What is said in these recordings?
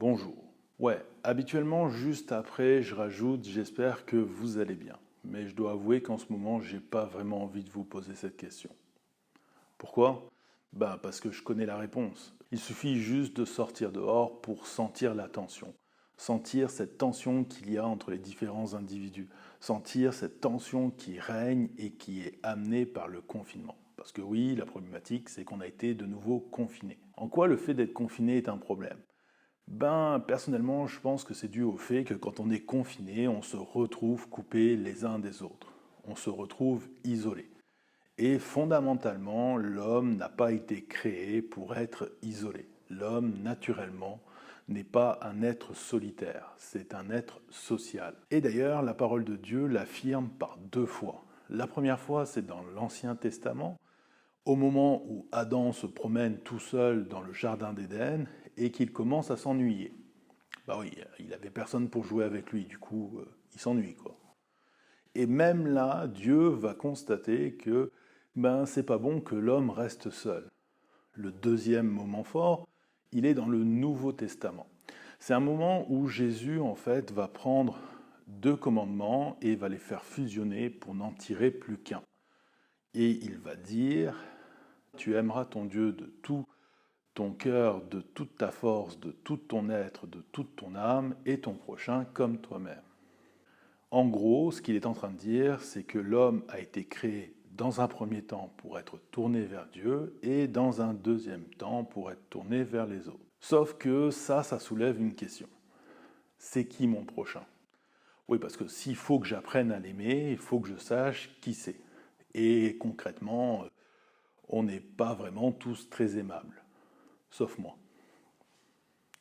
Bonjour. Ouais, habituellement, juste après, je rajoute j'espère que vous allez bien. Mais je dois avouer qu'en ce moment, j'ai pas vraiment envie de vous poser cette question. Pourquoi? Parce que je connais la réponse. Il suffit juste de sortir dehors pour sentir la tension. Sentir cette tension qu'il y a entre les différents individus. Sentir cette tension qui règne et qui est amenée par le confinement. Parce que oui, la problématique, c'est qu'on a été de nouveau confiné. En quoi le fait d'être confiné est un problème? Personnellement, je pense que c'est dû au fait que quand on est confiné, on se retrouve coupé les uns des autres. On se retrouve isolé. Et fondamentalement, l'homme n'a pas été créé pour être isolé. L'homme, naturellement, n'est pas un être solitaire, c'est un être social. Et d'ailleurs, la parole de Dieu l'affirme par deux fois. La première fois, c'est dans l'Ancien Testament, au moment où Adam se promène tout seul dans le jardin d'Éden et qu'il commence à s'ennuyer. Bah oui, il avait personne pour jouer avec lui, du coup, il s'ennuie quoi. Et même là, Dieu va constater que c'est pas bon que l'homme reste seul. Le deuxième moment fort, il est dans le Nouveau Testament. C'est un moment où Jésus en fait va prendre deux commandements et va les faire fusionner pour n'en tirer plus qu'un. Et il va dire, tu aimeras ton Dieu de tout ton cœur, de toute ta force, de tout ton être, de toute ton âme, et ton prochain comme toi-même. En gros, ce qu'il est en train de dire, c'est que l'homme a été créé dans un premier temps pour être tourné vers Dieu et dans un deuxième temps pour être tourné vers les autres. Sauf que ça soulève une question. C'est qui mon prochain? Oui, parce que s'il faut que j'apprenne à l'aimer, il faut que je sache qui c'est. Et concrètement, on n'est pas vraiment tous très aimables. Sauf moi.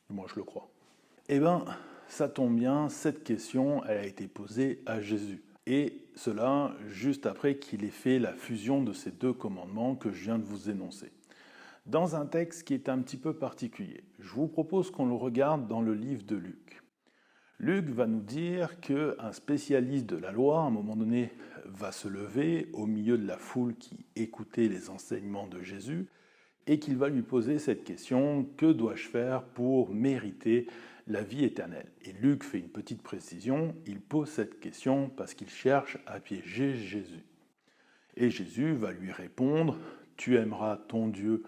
Moi, je le crois. Eh bien, ça tombe bien, cette question, elle a été posée à Jésus. Et cela juste après qu'il ait fait la fusion de ces deux commandements que je viens de vous énoncer. Dans un texte qui est un petit peu particulier, je vous propose qu'on le regarde dans le livre de Luc. Luc va nous dire qu'un spécialiste de la loi, à un moment donné, va se lever au milieu de la foule qui écoutait les enseignements de Jésus et qu'il va lui poser cette question, que dois-je faire pour mériter la vie éternelle? Et Luc fait une petite précision, il pose cette question parce qu'il cherche à piéger Jésus. Et Jésus va lui répondre, tu aimeras ton Dieu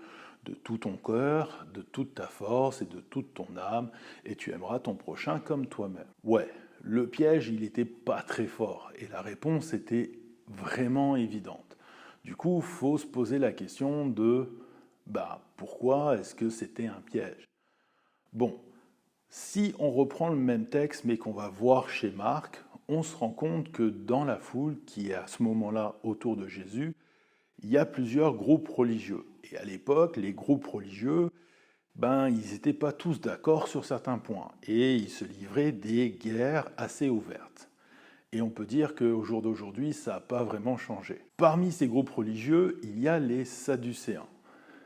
de tout ton cœur, de toute ta force et de toute ton âme, et tu aimeras ton prochain comme toi-même. Ouais, le piège, il n'était pas très fort, et la réponse était vraiment évidente. Du coup, il faut se poser la question de pourquoi est-ce que c'était un piège? Bon, si on reprend le même texte mais qu'on va voir chez Marc, on se rend compte que dans la foule qui est à ce moment-là autour de Jésus, il y a plusieurs groupes religieux. Et à l'époque, les groupes religieux, ils n'étaient pas tous d'accord sur certains points et ils se livraient des guerres assez ouvertes. Et on peut dire qu'au jour d'aujourd'hui, ça n'a pas vraiment changé. Parmi ces groupes religieux, il y a les Sadducéens.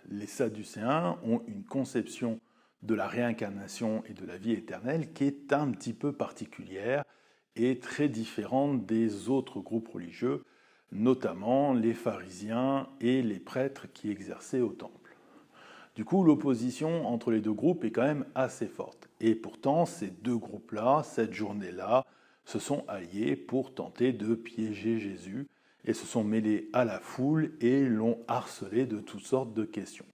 Les Sadducéens ont une conception de la réincarnation et de la vie éternelle qui est un petit peu particulière et très différente des autres groupes religieux, notamment les pharisiens et les prêtres qui exerçaient au temple. Du coup, l'opposition entre les deux groupes est quand même assez forte. Et pourtant, ces deux groupes-là, cette journée-là, se sont alliés pour tenter de piéger Jésus et se sont mêlés à la foule et l'ont harcelé de toutes sortes de questions.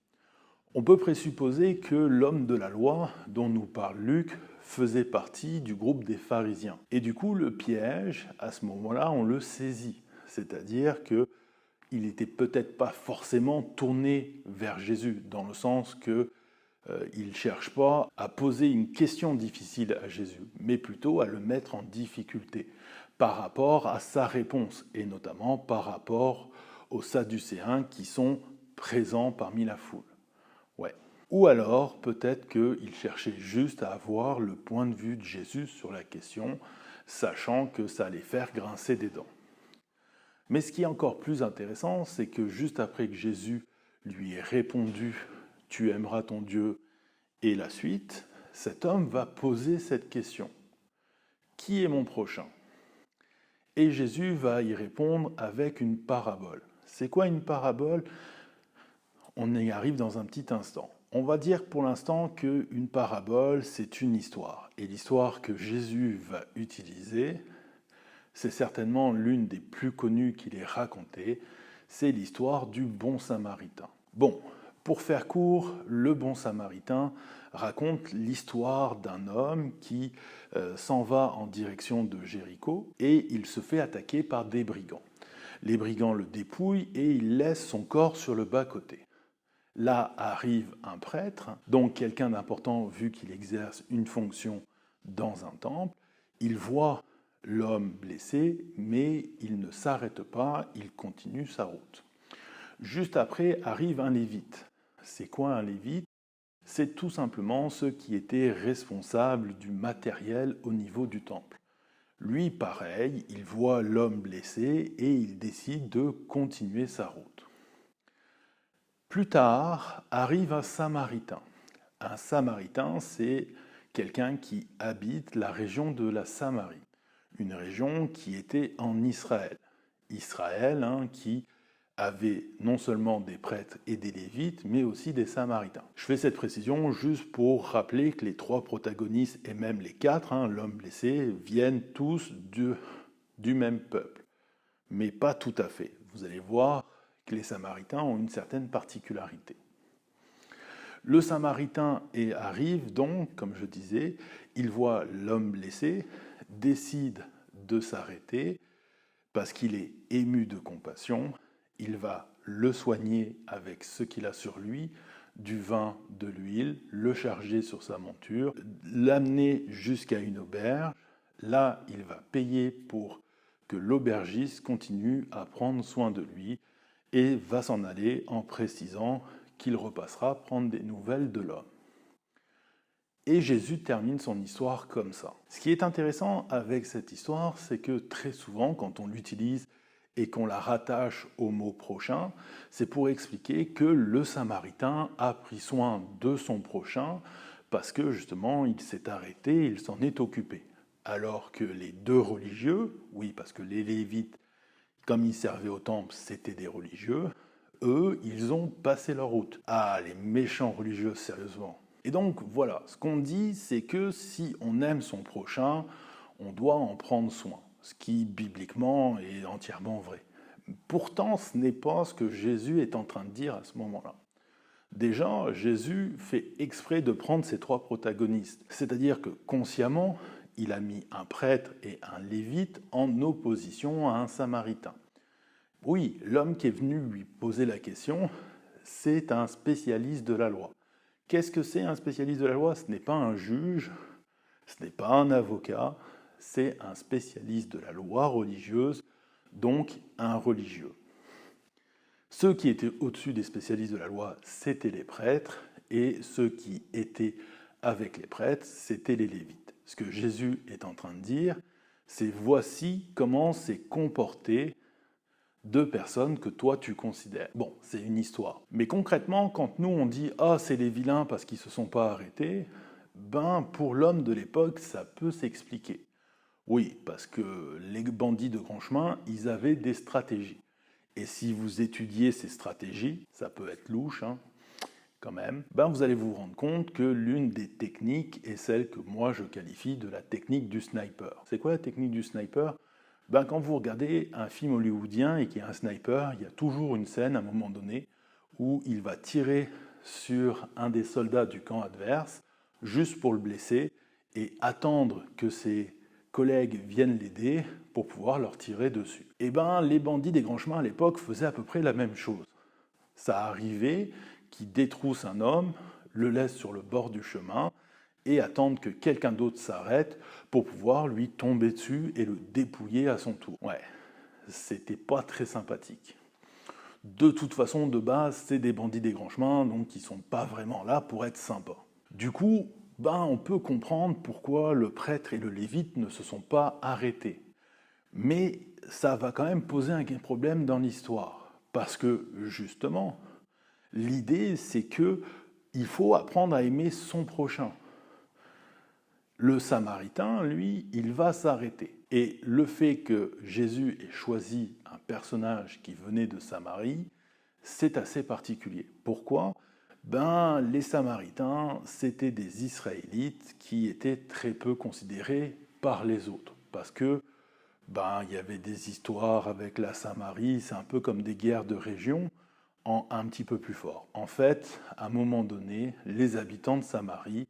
On peut présupposer que l'homme de la loi dont nous parle Luc faisait partie du groupe des pharisiens. Et du coup, le piège, à ce moment-là, on le saisit. C'est-à-dire que il n'était peut-être pas forcément tourné vers Jésus, dans le sens qu'il ne cherche pas à poser une question difficile à Jésus, mais plutôt à le mettre en difficulté par rapport à sa réponse, et notamment par rapport aux Sadducéens qui sont présents parmi la foule. Ouais. Ou alors, peut-être qu'il cherchait juste à avoir le point de vue de Jésus sur la question, sachant que ça allait faire grincer des dents. Mais ce qui est encore plus intéressant, c'est que juste après que Jésus lui ait répondu « Tu aimeras ton Dieu » et la suite, cet homme va poser cette question. Qui est mon prochain? Et Jésus va y répondre avec une parabole. C'est quoi une parabole? On y arrive dans un petit instant. On va dire pour l'instant qu'une parabole, c'est une histoire. Et l'histoire que Jésus va utiliser, c'est certainement l'une des plus connues qu'il ait racontées, c'est l'histoire du bon samaritain. Bon, pour faire court, le bon samaritain raconte l'histoire d'un homme qui s'en va en direction de Jéricho et il se fait attaquer par des brigands. Les brigands le dépouillent et il laisse son corps sur le bas-côté. Là arrive un prêtre, donc quelqu'un d'important vu qu'il exerce une fonction dans un temple. Il voit l'homme blessé, mais il ne s'arrête pas, il continue sa route. Juste après arrive un lévite. C'est quoi un lévite? C'est tout simplement ceux qui étaient responsables du matériel au niveau du temple. Lui, pareil, il voit l'homme blessé et il décide de continuer sa route. Plus tard, arrive un Samaritain. Un Samaritain, c'est quelqu'un qui habite la région de la Samarie, une région qui était en Israël. Israël, qui avait non seulement des prêtres et des lévites, mais aussi des Samaritains. Je fais cette précision juste pour rappeler que les trois protagonistes, et même les quatre, l'homme blessé, viennent tous du même peuple. Mais pas tout à fait. Vous allez voir que les Samaritains ont une certaine particularité. Le Samaritain arrive donc, comme je disais, il voit l'homme blessé, décide de s'arrêter parce qu'il est ému de compassion, il va le soigner avec ce qu'il a sur lui, du vin, de l'huile, le charger sur sa monture, l'amener jusqu'à une auberge. Là, il va payer pour que l'aubergiste continue à prendre soin de lui et va s'en aller en précisant qu'il repassera prendre des nouvelles de l'homme. Et Jésus termine son histoire comme ça. Ce qui est intéressant avec cette histoire, c'est que très souvent, quand on l'utilise et qu'on la rattache au mot prochain, c'est pour expliquer que le Samaritain a pris soin de son prochain parce que justement il s'est arrêté, il s'en est occupé. Alors que les deux religieux, oui, parce que les Lévites, comme ils servaient au temple, c'était des religieux, eux, ils ont passé leur route. Ah, les méchants religieux, sérieusement. Et donc voilà, ce qu'on dit, c'est que si on aime son prochain, on doit en prendre soin, ce qui bibliquement est entièrement vrai. Pourtant, ce n'est pas ce que Jésus est en train de dire à ce moment-là. Déjà, Jésus fait exprès de prendre ces trois protagonistes, c'est-à-dire que consciemment, il a mis un prêtre et un lévite en opposition à un samaritain. Oui, l'homme qui est venu lui poser la question, c'est un spécialiste de la loi. Qu'est-ce que c'est un spécialiste de la loi? Ce n'est pas un juge, ce n'est pas un avocat, c'est un spécialiste de la loi religieuse, donc un religieux. Ceux qui étaient au-dessus des spécialistes de la loi, c'étaient les prêtres, et ceux qui étaient avec les prêtres, c'étaient les lévites. Ce que Jésus est en train de dire, c'est voici comment s'est comporté deux personnes que toi tu considères. Bon, c'est une histoire. Mais concrètement, quand nous on dit « Ah, c'est les vilains parce qu'ils ne se sont pas arrêtés », ben pour l'homme de l'époque, ça peut s'expliquer. Oui, parce que les bandits de grand chemin, ils avaient des stratégies. Et si vous étudiez ces stratégies, ça peut être louche, quand même, ben vous allez vous rendre compte que l'une des techniques est celle que moi je qualifie de la technique du sniper. C'est quoi la technique du sniper? Ben, quand vous regardez un film hollywoodien et qu'il y a un sniper, il y a toujours une scène à un moment donné où il va tirer sur un des soldats du camp adverse juste pour le blesser et attendre que ses collègues viennent l'aider pour pouvoir leur tirer dessus. Et ben, les bandits des grands chemins à l'époque faisaient à peu près la même chose. Ça arrivait qu'ils détroussent un homme, le laissent sur le bord du chemin et attendre que quelqu'un d'autre s'arrête pour pouvoir lui tomber dessus et le dépouiller à son tour. Ouais, c'était pas très sympathique. De toute façon, de base, c'est des bandits des grands chemins, donc ils sont pas vraiment là pour être sympas. Du coup, on peut comprendre pourquoi le prêtre et le lévite ne se sont pas arrêtés. Mais ça va quand même poser un problème dans l'histoire. Parce que, justement, l'idée, c'est que il faut apprendre à aimer son prochain. Le Samaritain, lui, il va s'arrêter. Et le fait que Jésus ait choisi un personnage qui venait de Samarie, c'est assez particulier. Pourquoi? Les Samaritains, c'était des Israélites qui étaient très peu considérés par les autres, parce que il y avait des histoires avec la Samarie, c'est un peu comme des guerres de région, en un petit peu plus fort. En fait, à un moment donné, les habitants de Samarie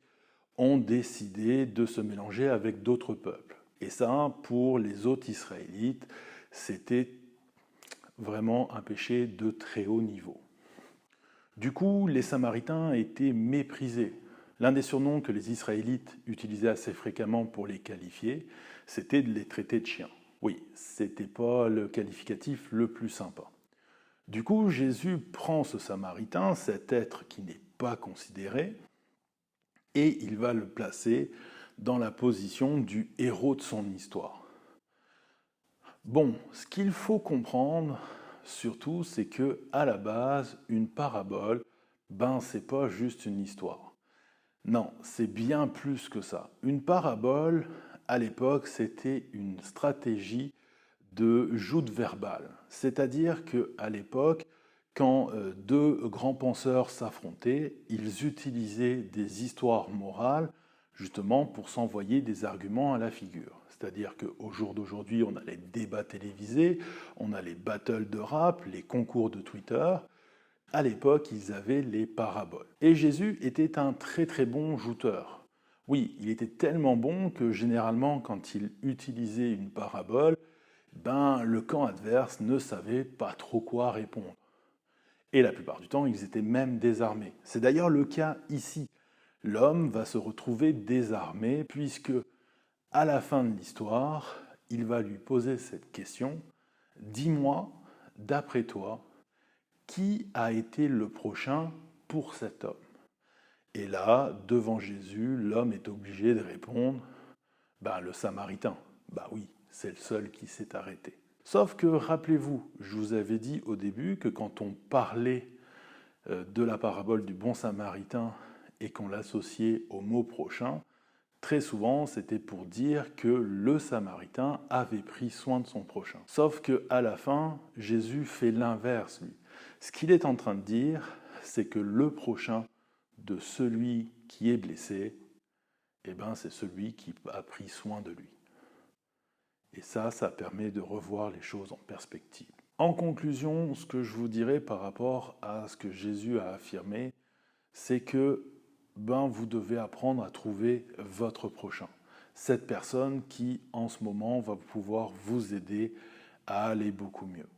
ont décidé de se mélanger avec d'autres peuples. Et ça, pour les autres Israélites, c'était vraiment un péché de très haut niveau. Du coup, les Samaritains étaient méprisés. L'un des surnoms que les Israélites utilisaient assez fréquemment pour les qualifier, c'était de les traiter de chiens. Oui, c'était pas le qualificatif le plus sympa. Du coup, Jésus prend ce Samaritain, cet être qui n'est pas considéré, et il va le placer dans la position du héros de son histoire. Bon, ce qu'il faut comprendre, surtout, c'est que à la base, une parabole, c'est pas juste une histoire. Non, c'est bien plus que ça. Une parabole, à l'époque, c'était une stratégie de joute verbale. C'est-à-dire qu'à l'époque, quand deux grands penseurs s'affrontaient, ils utilisaient des histoires morales justement pour s'envoyer des arguments à la figure. C'est-à-dire qu'au jour d'aujourd'hui, on a les débats télévisés, on a les battles de rap, les concours de Twitter. À l'époque, ils avaient les paraboles. Et Jésus était un très très bon jouteur. Oui, il était tellement bon que généralement, quand il utilisait une parabole, le camp adverse ne savait pas trop quoi répondre. Et la plupart du temps, ils étaient même désarmés. C'est d'ailleurs le cas ici. L'homme va se retrouver désarmé puisque, à la fin de l'histoire, il va lui poser cette question: dis-moi, d'après toi, qui a été le prochain pour cet homme? Et là, devant Jésus, l'homme est obligé de répondre: le Samaritain. Oui, c'est le seul qui s'est arrêté. Sauf que, rappelez-vous, je vous avais dit au début que quand on parlait de la parabole du bon Samaritain et qu'on l'associait au mot prochain, très souvent c'était pour dire que le Samaritain avait pris soin de son prochain. Sauf que à la fin, Jésus fait l'inverse, lui. Ce qu'il est en train de dire, c'est que le prochain de celui qui est blessé, c'est celui qui a pris soin de lui. Et ça permet de revoir les choses en perspective. En conclusion, ce que je vous dirais par rapport à ce que Jésus a affirmé, c'est que vous devez apprendre à trouver votre prochain. Cette personne qui, en ce moment, va pouvoir vous aider à aller beaucoup mieux.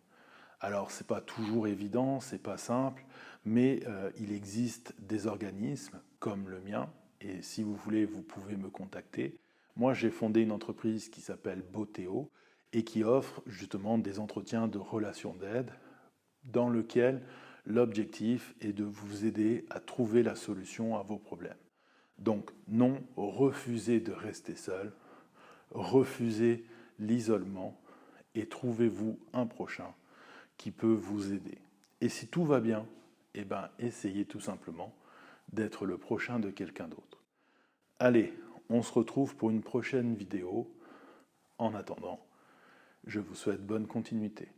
Alors, ce n'est pas toujours évident, ce n'est pas simple, mais il existe des organismes comme le mien, et si vous voulez, vous pouvez me contacter. Moi, j'ai fondé une entreprise qui s'appelle Botéo et qui offre justement des entretiens de relations d'aide dans lequel l'objectif est de vous aider à trouver la solution à vos problèmes. Donc non, refusez de rester seul, refusez l'isolement et trouvez-vous un prochain qui peut vous aider. Et si tout va bien, essayez tout simplement d'être le prochain de quelqu'un d'autre. Allez, on se retrouve pour une prochaine vidéo. En attendant, je vous souhaite bonne continuité.